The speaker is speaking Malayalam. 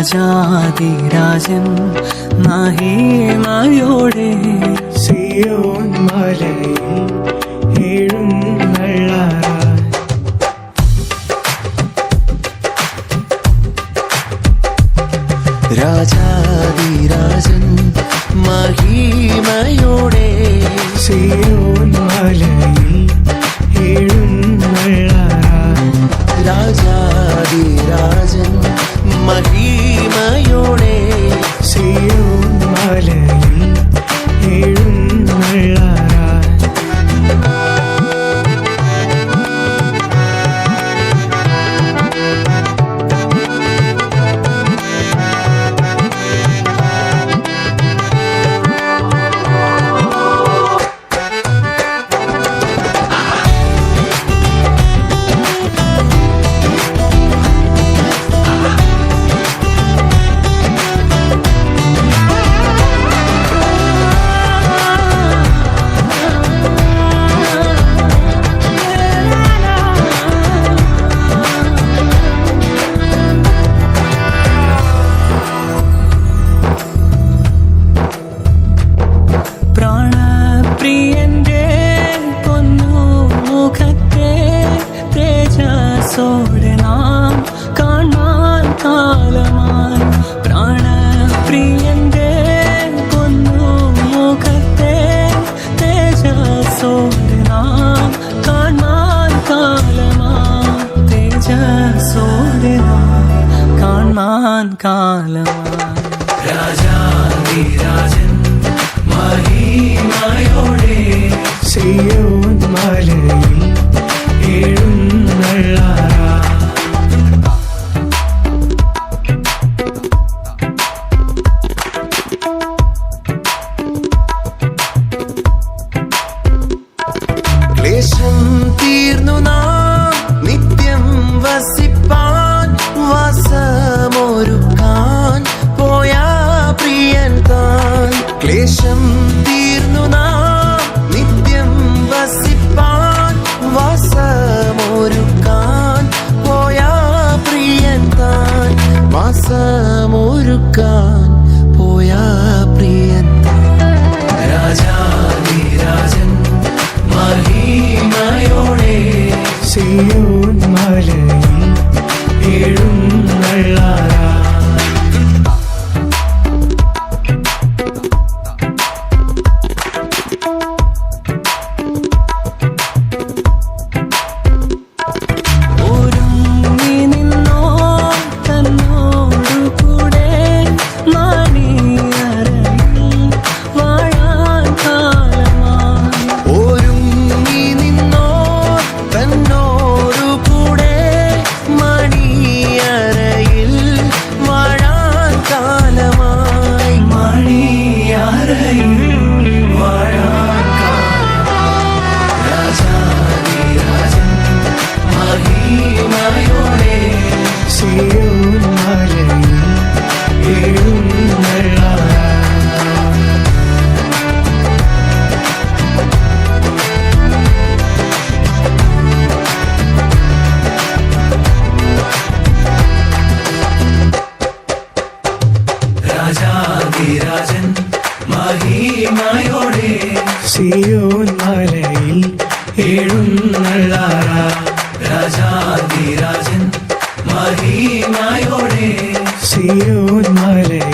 രാജാതിരാജൻ മഹിമയോടെ സിയോൻ മലയിൽ എഴുന്നള്ളാൻ രാജാതിരാജൻ മഹിമയോടെ സിയോൻ മലയിൽ എഴുന്നള്ളാൻ രാജാതിരാജൻ മഹിമയോടെ സിയോൻ മലയിൽ എഴുന്നള്ളാൻ പ്രാണപ്രിയന്റെ പൊന്നുമുഖത്തെ തേജസ്സോടെ നാം കാണാൻ കാലമായി പ്രാണപ്രിയന്റെ പൊന്നുമുഖത്തെ തേജസ്സോടെ നാം കാണാൻ കാലമായി തേജസ്സോടെ നാം കാണാൻ കാലമായി രാജാതിരാജൻ മഹിമയോടെ സിയോൻ മലയിൽ എഴുന്നള്ളാൻ ക്ലേശം തീർന്നു നാം നിത്യം വസിപ്പാൻ വാസമൊരുക്കാൻ പോയ പ്രിയൻ താൻ ക്ലേശം തീർന്നു നാം നിത്യം വസിപ്പാൻ വാസമൊരുക്കാൻ പോയ പ്രിയൻ താൻ വാസമൊരുക്കാൻ പോയ പ്രിയൻ താൻ രാജാതിരാജൻ മഹിമയോടെ സിയോൻ മലയിൽ എഴുന്നള്ളാൻ ഒരുങ്ങി നിന്നോ തന്നോടുകൂടെ മണിയറയിൽ വാഴാൻ കാലമായി ഒരുങ്ങി നിന്നോ തന്നോടുകൂടെ മണിയറയിൽ വാഴാൻ കാലമായി മണിയറയിൽ വാഴാൻ രാജാതിരാജൻ മഹിമയോടെ സിയോൻ മലയിൽ എഴുന്നള്ളാൻ രാജാതിരാജൻ മഹിമയോടെ സിയോൻ മലയിൽ എഴുന്നള്ളാൻ രാജാതിരാജൻ മഹിമയോടെ സിയോൻ മലയിൽ